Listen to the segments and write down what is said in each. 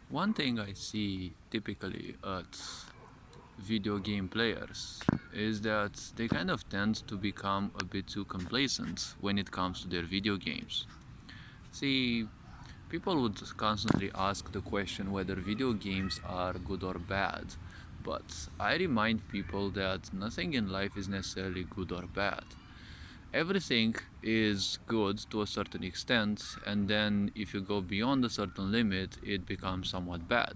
One thing I see typically at video game players is that they kind of tend to become a bit too complacent when it comes to their video games. See, people would constantly ask the question whether video games are good or bad, but I remind people that nothing in life is necessarily good or bad. Everything is good to a certain extent, and then if you go beyond a certain limit, it becomes somewhat bad.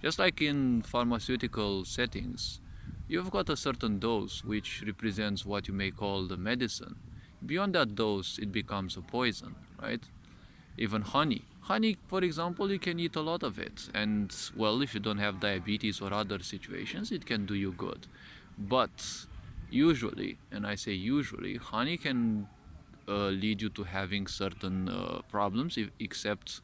Just like in pharmaceutical settings, you've got a certain dose which represents what you may call the medicine. Beyond that dose, it becomes a poison, right? Even honey. Honey, for example, you can eat a lot of it, and well, if you don't have diabetes or other situations, it can do you good. But usually, and I say usually, honey can lead you to having certain problems, except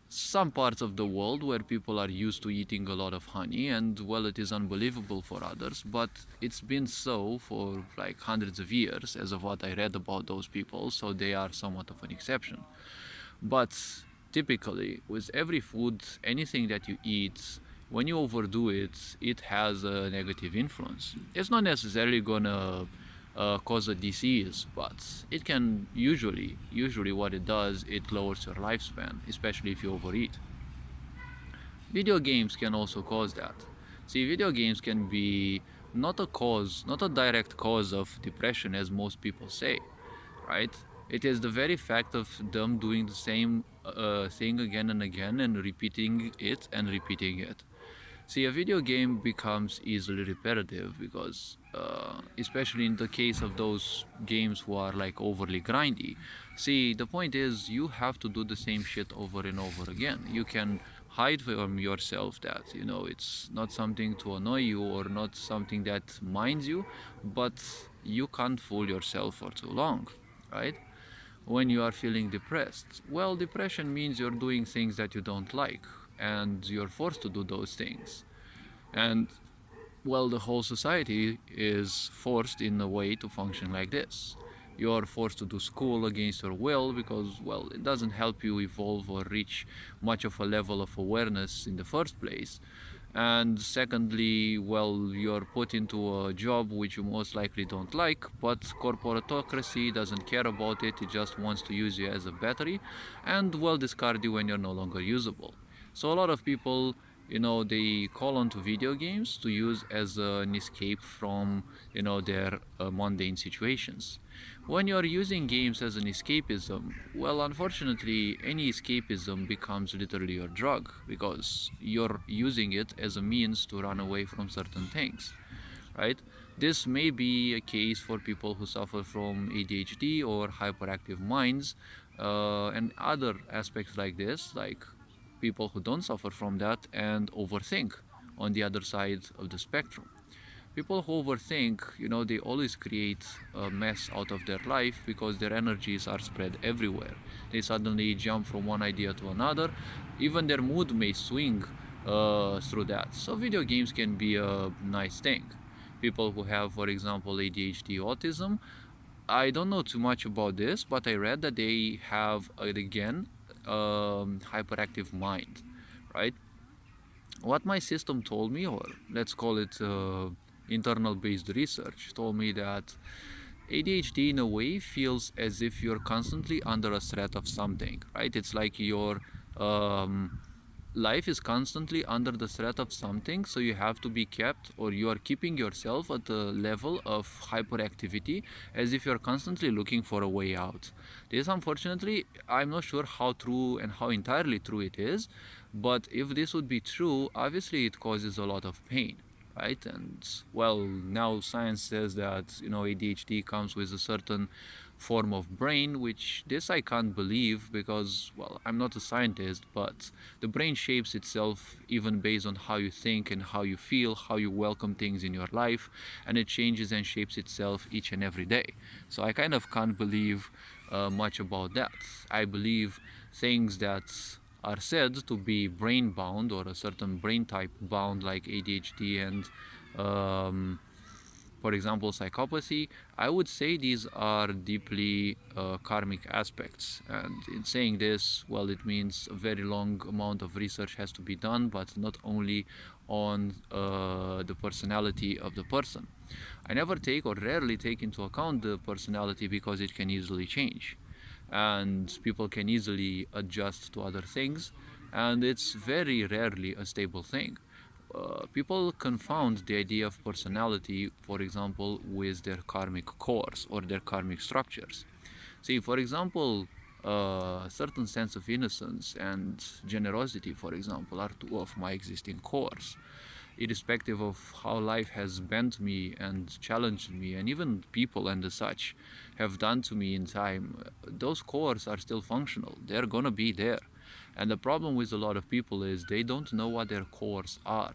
some parts of the world where people are used to eating a lot of honey, and well, it is unbelievable for others, but it's been so for like hundreds of years as of what I read about those people, so they are somewhat of an exception. But typically with every food, anything that you eat, when you overdo it, it has a negative influence. It's not necessarily gonna cause a disease, but it can usually what it does, it lowers your lifespan, especially if you overeat. Video games can also cause that. See, video games can be not a direct cause of depression as most people say, right? It is the very fact of them doing the same thing again and again and repeating it and repeating it. See, a video game becomes easily repetitive because, especially in the case of those games who are like overly grindy, see, the point is you have to do the same shit over and over again. You can hide from yourself that, it's not something to annoy you or not something that minds you, but you can't fool yourself for too long, right? When you are feeling depressed, well, depression means you're doing things that you don't like and you're forced to do those things. And well, the whole society is forced in a way to function like this. You're forced to do school against your will because, well, it doesn't help you evolve or reach much of a level of awareness in the first place. And secondly, well, you're put into a job which you most likely don't like, but corporatocracy doesn't care about it, it just wants to use you as a battery and, well, discard you when you're no longer usable. So a lot of people, they call onto video games to use as an escape from, their mundane situations. When you're using games as an escapism, well, unfortunately, any escapism becomes literally your drug because you're using it as a means to run away from certain things, right? This may be a case for people who suffer from ADHD or hyperactive minds, and other aspects like this, like people who don't suffer from that and overthink on the other side of the spectrum. People who overthink, they always create a mess out of their life because their energies are spread everywhere. They suddenly jump from one idea to another. Even their mood may swing through that. So video games can be a nice thing. People who have, for example, ADHD, autism, I don't know too much about this, but I read that they have, again, hyperactive mind, right? What my system told me, or let's call it internal based research, told me that ADHD in a way feels as if you're constantly under a threat of something, right? It's like your um, life is constantly under the threat of something, so you have to be kept, or you are keeping yourself at a level of hyperactivity as if you're constantly looking for a way out. This, unfortunately, I'm not sure how true and how entirely true it is, but if this would be true, obviously it causes a lot of pain, right? And well, now science says that ADHD comes with a certain form of brain, which this I can't believe because, well, I'm not a scientist, but the brain shapes itself even based on how you think and how you feel, how you welcome things in your life, and it changes and shapes itself each and every day. So I kind of can't believe much about that. I believe things that are said to be brain bound or a certain brain type bound, like ADHD and For example, psychopathy, I would say these are deeply karmic aspects. And in saying this, well, it means a very long amount of research has to be done, but not only on the personality of the person. I never take or rarely take into account the personality because it can easily change. And people can easily adjust to other things, and it's very rarely a stable thing. People confound the idea of personality, for example, with their karmic cores or their karmic structures. See, for example, a certain sense of innocence and generosity, for example, are two of my existing cores. Irrespective of how life has bent me and challenged me, and even people and the such have done to me in time, those cores are still functional. They're gonna be there. And the problem with a lot of people is they don't know what their cores are,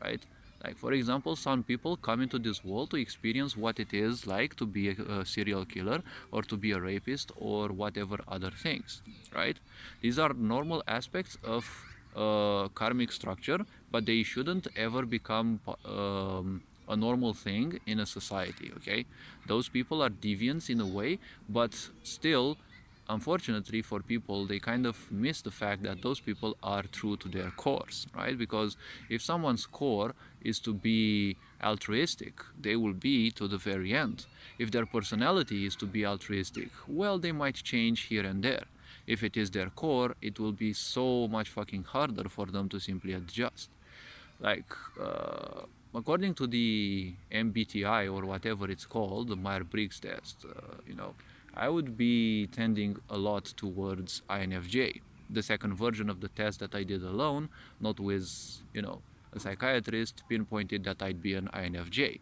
right? Like, for example, some people come into this world to experience what it is like to be a serial killer or to be a rapist or whatever other things, right? These are normal aspects of karmic structure, but they shouldn't ever become a normal thing in a society, okay? Those people are deviants in a way, but still, unfortunately for people, they kind of miss the fact that those people are true to their cores, right? Because if someone's core is to be altruistic, they will be to the very end. If their personality is to be altruistic, well, they might change here and there. If it is their core, it will be so much fucking harder for them to simply adjust. Like, according to the MBTI or whatever it's called, the Myers-Briggs test, I would be tending a lot towards INFJ, the second version of the test that I did alone, not with, a psychiatrist pinpointed that I'd be an INFJ.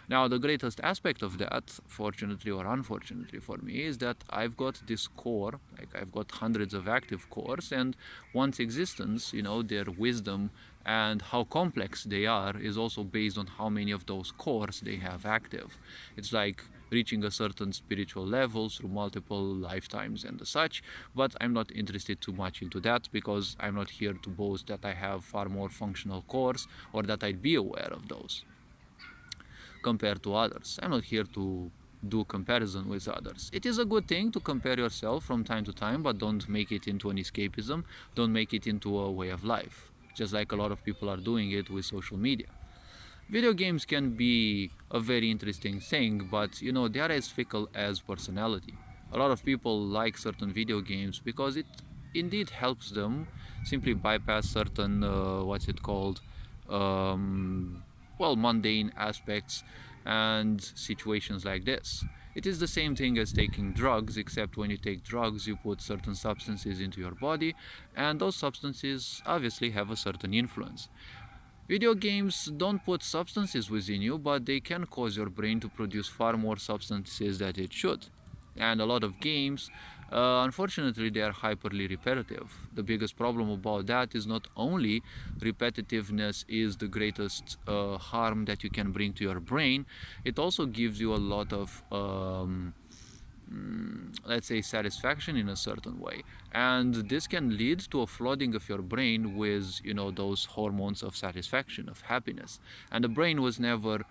Now, the greatest aspect of that, fortunately or unfortunately for me, is that I've got this core, like I've got hundreds of active cores, and one's existence, their wisdom and how complex they are is also based on how many of those cores they have active. It's like reaching a certain spiritual level through multiple lifetimes and such, but I'm not interested too much into that because I'm not here to boast that I have far more functional cores or that I'd be aware of those compared to others. I'm not here to do comparison with others. It is a good thing to compare yourself from time to time, but don't make it into an escapism. Don't make it into a way of life, just like a lot of people are doing it with social media. Video games can be a very interesting thing, but they are as fickle as personality. A lot of people like certain video games because it indeed helps them simply bypass certain mundane aspects and situations like this. It is the same thing as taking drugs, except when you take drugs, you put certain substances into your body, and those substances obviously have a certain influence. Video games don't put substances within you, but they can cause your brain to produce far more substances than it should. And a lot of games, unfortunately, they are hyperly repetitive. The biggest problem about that is not only repetitiveness is the greatest harm that you can bring to your brain, it also gives you a lot of let's say satisfaction in a certain way, and this can lead to a flooding of your brain with those hormones of satisfaction, of happiness, and the brain was never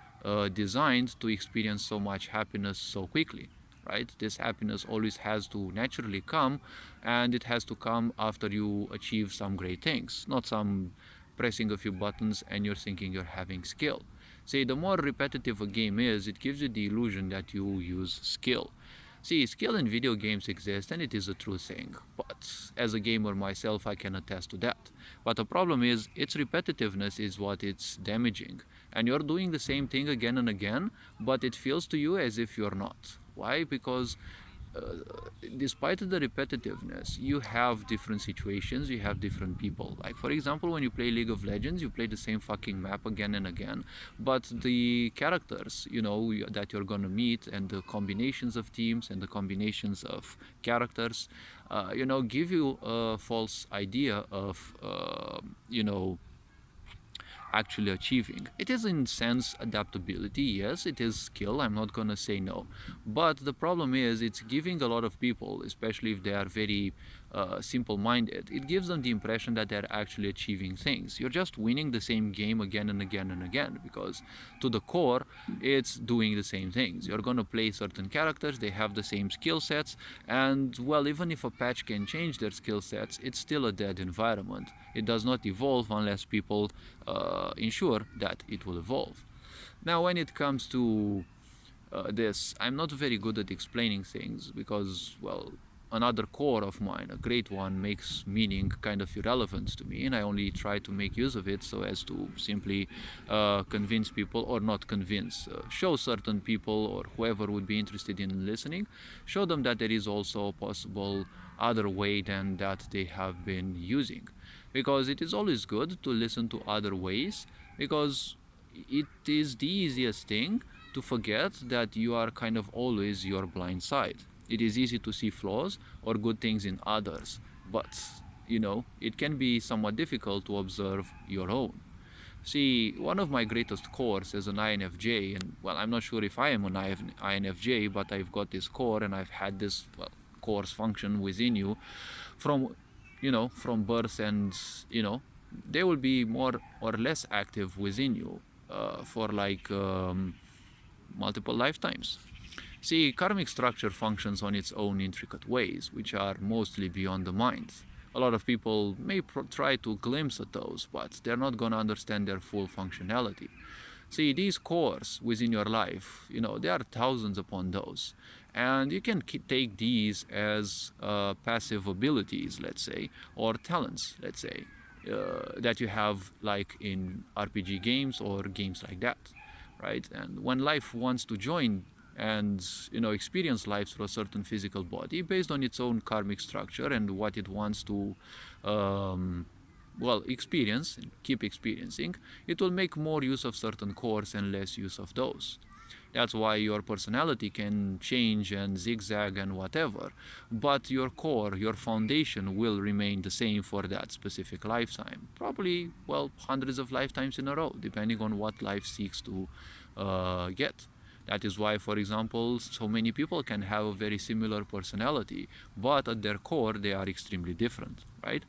designed to experience so much happiness so quickly, right? This happiness always has to naturally come, and it has to come after you achieve some great things, not some pressing a few buttons and you're thinking you're having skill. See, the more repetitive a game is, it gives you the illusion that you use skill. See, skill in video games exists, and it is a true thing, but as a gamer myself, I can attest to that. But the problem is, its repetitiveness is what it's damaging, and you're doing the same thing again and again, but it feels to you as if you're not. Why? Because despite the repetitiveness, you have different situations, you have different people. Like, for example, when you play League of Legends, you play the same fucking map again and again, but the characters, that you're gonna meet, and the combinations of teams and the combinations of characters, give you a false idea of, actually achieving. It is in sense adaptability, yes, it is skill, I'm not gonna say no. But the problem is it's giving a lot of people, especially if they are very simple-minded, it gives them the impression that they're actually achieving things. You're just winning the same game again and again and again, because to the core, it's doing the same things. You're going to play certain characters, they have the same skill sets, and well, even if a patch can change their skill sets, it's still a dead environment. It does not evolve unless people ensure that it will evolve. Now, when it comes to this, I'm not very good at explaining things because, well, another core of mine, a great one, makes meaning kind of irrelevant to me, and I only try to make use of it so as to simply convince people, or not convince, show certain people or whoever would be interested in listening, show them that there is also a possible other way than that they have been using. Because it is always good to listen to other ways, because it is the easiest thing to forget that you are kind of always your blind side. It is easy to see flaws or good things in others, but it can be somewhat difficult to observe your own. See, one of my greatest cores is an INFJ, and well, I'm not sure if I am an INFJ, but I've got this core, and I've had this core's function within you from from birth, and they will be more or less active within you for like multiple lifetimes. See, karmic structure functions on its own intricate ways, which are mostly beyond the mind. A lot of people may try to glimpse at those, but they're not going to understand their full functionality. See, these cores within your life, there are thousands upon those. And you can take these as passive abilities, let's say, or talents, let's say, that you have like in RPG games or games like that, right? And when life wants to join and experience life through a certain physical body based on its own karmic structure and what it wants to experience and keep experiencing, it will make more use of certain cores and less use of those. That's why your personality can change and zigzag and whatever, but your core, your foundation will remain the same for that specific lifetime. Probably, hundreds of lifetimes in a row, depending on what life seeks to get. That is why, for example, so many people can have a very similar personality, but at their core, they are extremely different, right?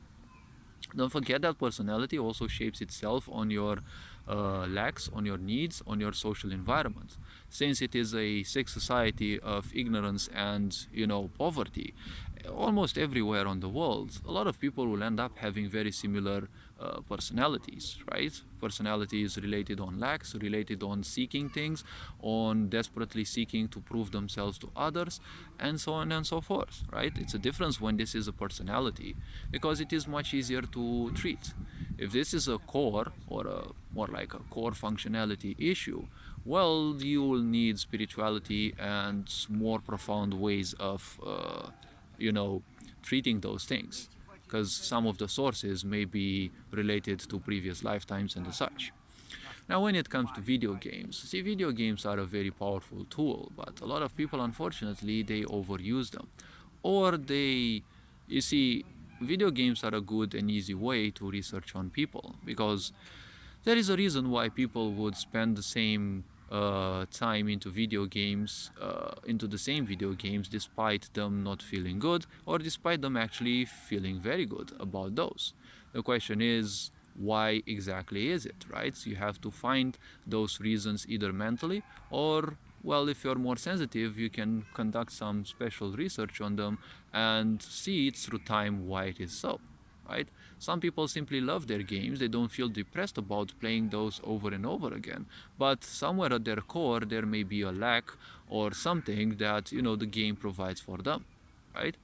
Don't forget that personality also shapes itself on your lacks, on your needs, on your social environment. Since it is a sick society of ignorance and poverty, almost everywhere on the world, a lot of people will end up having very similar personalities, right? Personalities related on lacks, related on seeking things, on desperately seeking to prove themselves to others, and so on and so forth, right? It's a difference when this is a personality, because it is much easier to treat. If this is a core, or more like a core functionality issue, well, you will need spirituality and more profound ways of treating those things, because some of the sources may be related to previous lifetimes and such. Now, when it comes to video games, see, video games are a very powerful tool, but a lot of people, unfortunately, they overuse them. Or you see, video games are a good and easy way to research on people, because there is a reason why people would spend the same time into the same video games, despite them not feeling good, or despite them actually feeling very good about those. The question is, why exactly is it, right? So you have to find those reasons either mentally, or if you're more sensitive, you can conduct some special research on them and see it through time why it is so, right? Some people simply love their games, they don't feel depressed about playing those over and over again, but somewhere at their core there may be a lack or something that the game provides for them, right?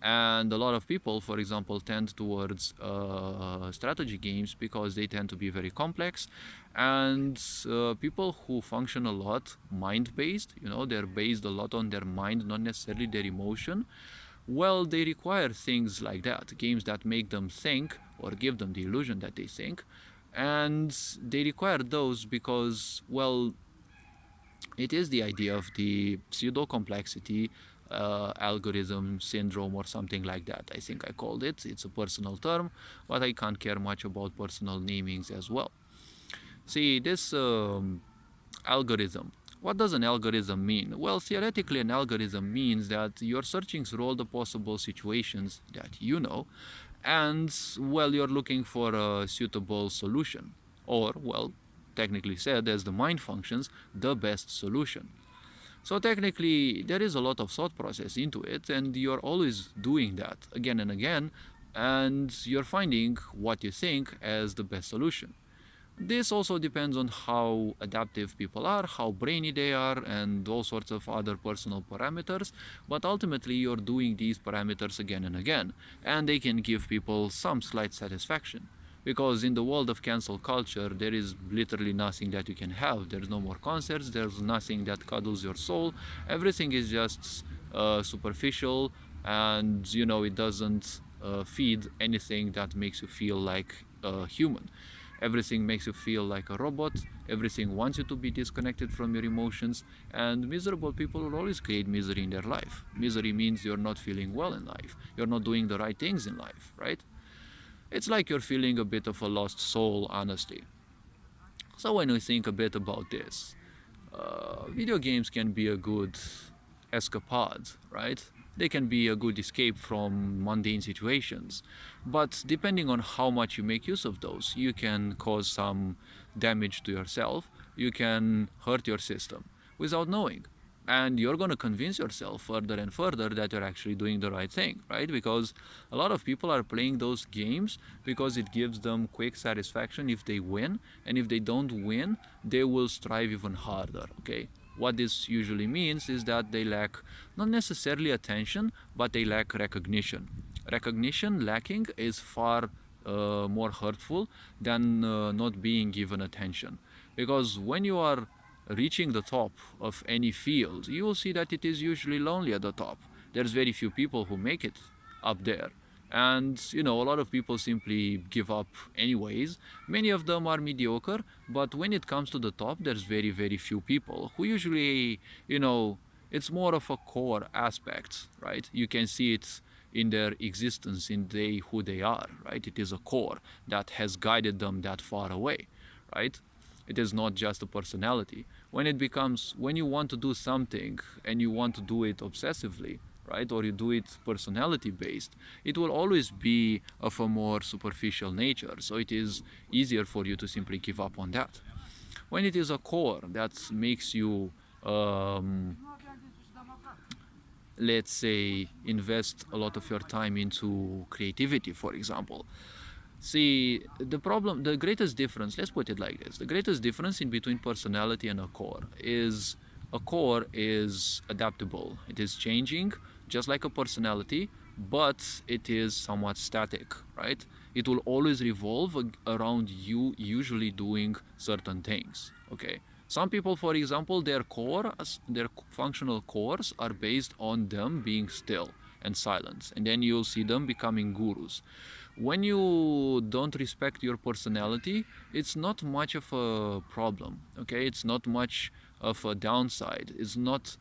And a lot of people, for example, tend towards strategy games because they tend to be very complex, and people who function a lot mind-based, they're based a lot on their mind, not necessarily their emotion, they require things like that, games that make them think or give them the illusion that they think, and they require those because, it is the idea of the pseudo-complexity algorithm syndrome or something like that. I think I called it. It's a personal term, but I can't care much about personal namings as well. See, this algorithm What does an algorithm mean? Well, theoretically, an algorithm means that you're searching through all the possible situations that you know, and, well, you're looking for a suitable solution. Or, well, technically said, as the mind functions, the best solution. So technically, there is a lot of thought process into it, and you're always doing that again and again, and you're finding what you think as the best solution. This also depends on how adaptive people are, how brainy they are, and all sorts of other personal parameters. But ultimately, you're doing these parameters again and again, and they can give people some slight satisfaction. Because in the world of cancel culture, there is literally nothing that you can have. There's no more concerts, there's nothing that cuddles your soul. Everything is just superficial, and it doesn't feed anything that makes you feel like a human. Everything makes you feel like a robot. Everything wants you to be disconnected from your emotions. And miserable people will always create misery in their life. Misery means you're not feeling well in life. You're not doing the right things in life, right? It's like you're feeling a bit of a lost soul, honestly. So when we think a bit about this, video games can be a good escapade, right? They can be a good escape from mundane situations. But depending on how much you make use of those, you can cause some damage to yourself, you can hurt your system without knowing. And you're going to convince yourself further and further that you're actually doing the right thing, right? Because a lot of people are playing those games because it gives them quick satisfaction if they win, and if they don't win, they will strive even harder, okay? What this usually means is that they lack not necessarily attention, but they lack recognition. Recognition lacking is far more hurtful than not being given attention. Because when you are reaching the top of any field, you will see that it is usually lonely at the top. There's very few people who make it up there. And a lot of people simply give up anyways. Many of them are mediocre, but when it comes to the top, there's very, very few people who usually, it's more of a core aspect, right? You can see it in their existence, in who they are, right? It is a core that has guided them that far away, right? It is not just a personality. When you want to do something and you want to do it obsessively, right, or you do it personality based, it will always be of a more superficial nature. So it is easier for you to simply give up on that. When it is a core that makes you, let's say, invest a lot of your time into creativity, for example. See, the greatest difference, let's put it like this, the greatest difference in between personality and a core is adaptable. It is changing, just like a personality, but it is somewhat static, right? It will always revolve around you usually doing certain things, okay? Some people, for example, their functional cores are based on them being still and silent, and then you'll see them becoming gurus. When you don't respect your personality, it's not much of a problem, okay? It's not much of a downside. It's not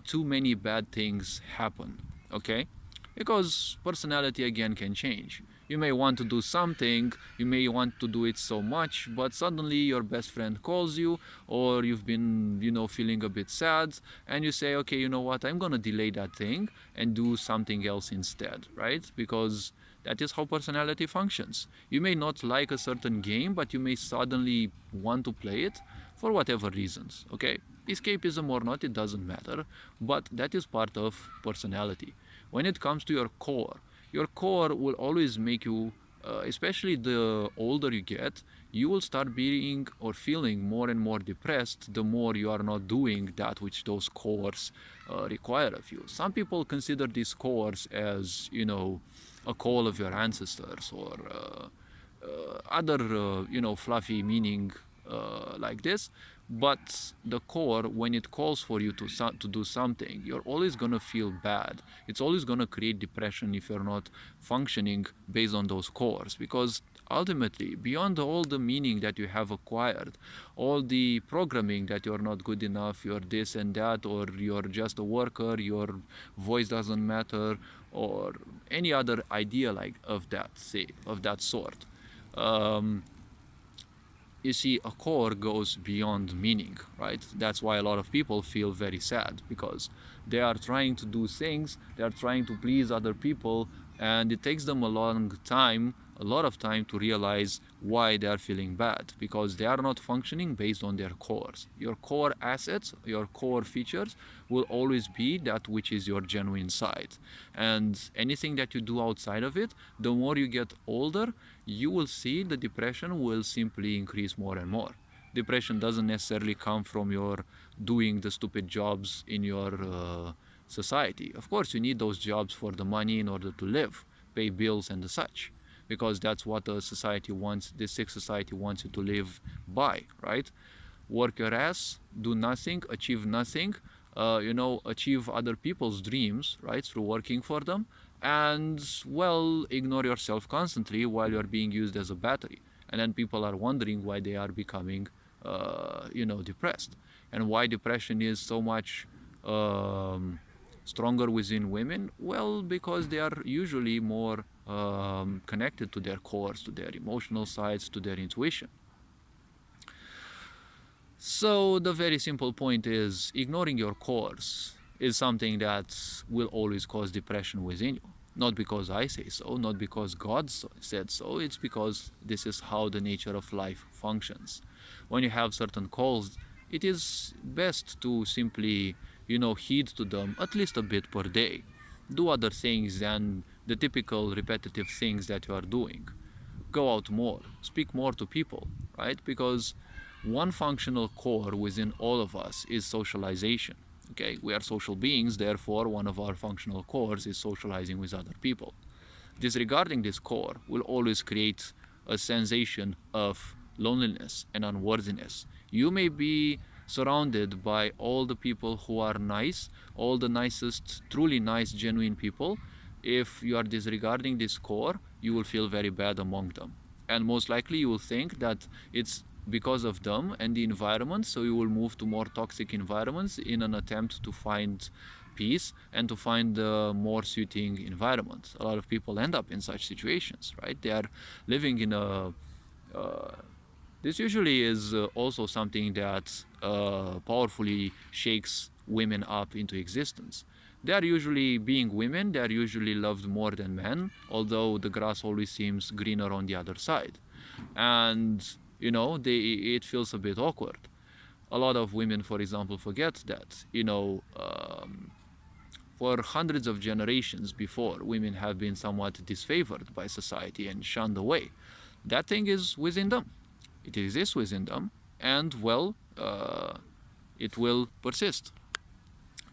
too many bad things happen, okay? Because personality again can change. You may want to do something, you may want to do it so much, but suddenly your best friend calls you, or you've been, feeling a bit sad, and you say, okay, you know what, I'm gonna delay that thing and do something else instead, right? Because that is how personality functions. You may not like a certain game, but you may suddenly want to play it for whatever reasons, okay? Escapism or not, it doesn't matter, but that is part of personality. When it comes to your core will always make you, especially the older you get, you will start being or feeling more and more depressed the more you are not doing that which those cores require of you. Some people consider these cores as, a call of your ancestors, or other, fluffy meaning like this. But the core, when it calls for you to do something, you're always going to feel bad. It's always going to create depression if you're not functioning based on those cores. Because ultimately, beyond all the meaning that you have acquired, all the programming that you're not good enough, you're this and that, or you're just a worker, your voice doesn't matter, or any other idea of that sort, um, you see, a core goes beyond meaning, right? That's why a lot of people feel very sad, because they are trying to do things, they are trying to please other people, and it takes them a lot of time to realize why they are feeling bad, because they are not functioning based on their cores. Your core assets, your core features will always be that which is your genuine side. And anything that you do outside of it, the more you get older, you will see the depression will simply increase more and more. Depression doesn't necessarily come from your doing the stupid jobs in your society. Of course, you need those jobs for the money in order to live, pay bills and such, because that's what the society wants, the sick society wants you to live by, right? Work your ass, do nothing, achieve nothing, achieve other people's dreams, right, through working for them, and, well, ignore yourself constantly while you're being used as a battery. And then people are wondering why they are becoming, depressed, and why depression is so much stronger within women. Well, because they are usually more connected to their cores, to their emotional sides, to their intuition. So the very simple point is, ignoring your cores is something that will always cause depression within you. Not because I say so, not because God said so, it's because this is how the nature of life functions. When you have certain calls, it is best to simply, heed to them at least a bit per day. Do other things than the typical repetitive things that you are doing. Go out more, speak more to people, right? Because one functional core within all of us is socialization. Okay, we are social beings, therefore one of our functional cores is socializing with other people. Disregarding this core will always create a sensation of loneliness and unworthiness. You may be surrounded by all the people who are nice, all the nicest, truly nice, genuine people. If you are disregarding this core, you will feel very bad among them. And most likely you will think that it's because of them and the environment, so you will move to more toxic environments in an attempt to find peace and to find a more suiting environment. A lot of people end up in such situations, right? They are living in a this usually is also something that powerfully shakes women up into existence. They are usually, being women, they are usually loved more than men, although the grass always seems greener on the other side. And, it feels a bit awkward. A lot of women, for example, forget that, for hundreds of generations before, women have been somewhat disfavored by society and shunned away. That thing is within them. It exists within them, and, well, it will persist.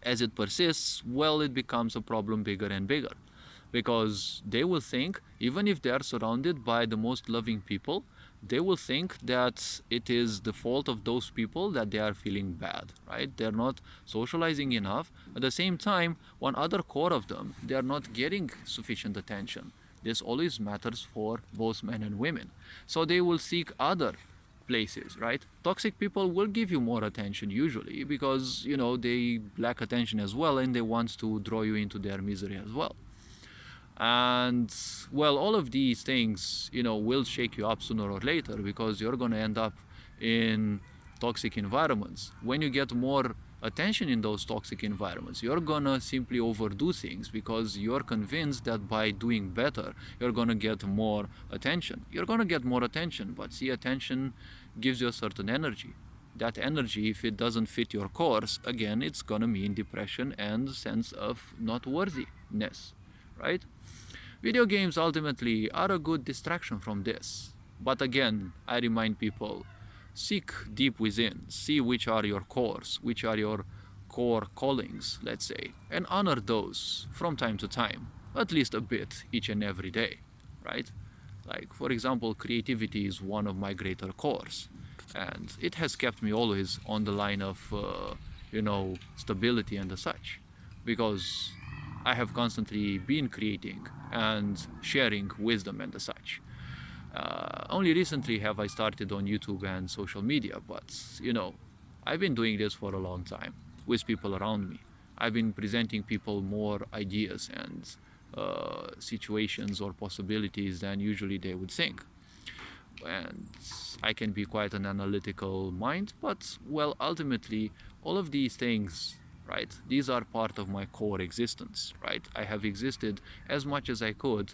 As it persists, well, it becomes a problem bigger and bigger, because they will think, even if they are surrounded by the most loving people, they will think that it is the fault of those people that they are feeling bad, right? They're not socializing enough. At the same time, one other core of them, they are not getting sufficient attention. This always matters for both men and women. So they will seek other places, right? Toxic people will give you more attention usually, because, they lack attention as well, and they want to draw you into their misery as well. And, well, all of these things, will shake you up sooner or later, because you're going to end up in toxic environments. When you get more attention in those toxic environments, you're going to simply overdo things, because you're convinced that by doing better, you're going to get more attention. You're going to get more attention, but see, attention gives you a certain energy. That energy, if it doesn't fit your course, again, it's going to mean depression and sense of not worthiness, right? Video games ultimately are a good distraction from this. But again, I remind people, seek deep within, see which are your cores, which are your core callings, let's say, and honor those from time to time, at least a bit each and every day, right? Like, for example, creativity is one of my greater cores, and it has kept me always on the line of, stability and the such, because I have constantly been creating and sharing wisdom and the such. Only recently have I started on YouTube and social media, but, I've been doing this for a long time with people around me. I've been presenting people more ideas and situations or possibilities than usually they would think. and I can be quite an analytical mind, but well, ultimately, all of these things, right, these are part of my core existence, right? I have existed as much as I could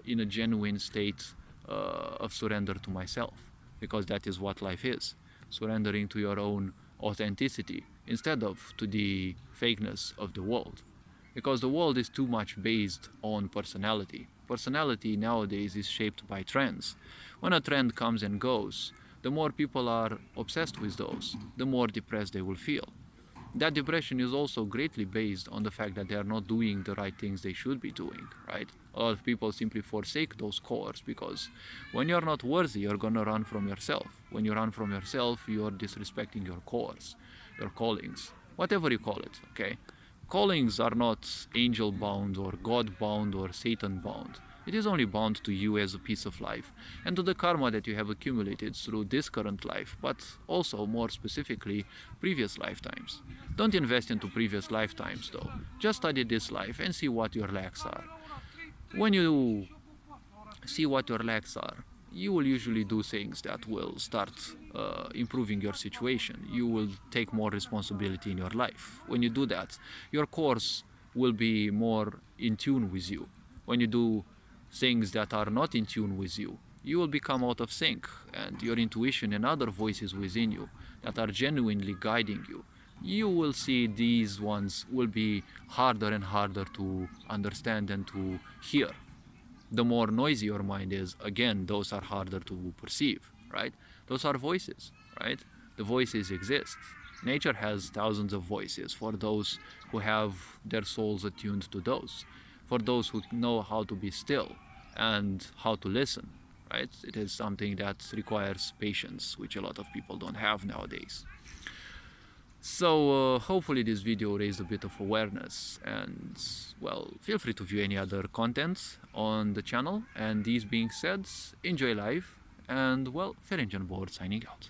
in a genuine state of surrender to myself, because that is what life is, surrendering to your own authenticity instead of to the fakeness of the world, because the world is too much based on personality. Personality nowadays is shaped by trends. When a trend comes and goes, the more people are obsessed with those, the more depressed they will feel. That depression is also greatly based on the fact that they are not doing the right things they should be doing, right? A lot of people simply forsake those cores because when you're not worthy, you're gonna run from yourself. When you run from yourself, you're disrespecting your cores, your callings, whatever you call it, okay? Callings are not angel bound or God bound or Satan bound. It is only bound to you as a piece of life and to the karma that you have accumulated through this current life, but also more specifically previous lifetimes. Don't invest into previous lifetimes though. Just study this life and see what your lacks are. When you see what your lacks are, you will usually do things that will start improving your situation. You will take more responsibility in your life. When you do that, your course will be more in tune with you. When you do things that are not in tune with you, you will become out of sync, and your intuition and other voices within you that are genuinely guiding you, you will see these ones will be harder and harder to understand and to hear. The more noisy your mind is, again, those are harder to perceive, right? Those are voices, right? The voices exist. Nature has thousands of voices for those who have their souls attuned to those, for those who know how to be still and how to listen, right? It is something that requires patience, which a lot of people don't have nowadays. So hopefully this video raised a bit of awareness, and well, feel free to view any other content on the channel. And these being said, enjoy life, and well, Ferenc on board signing out.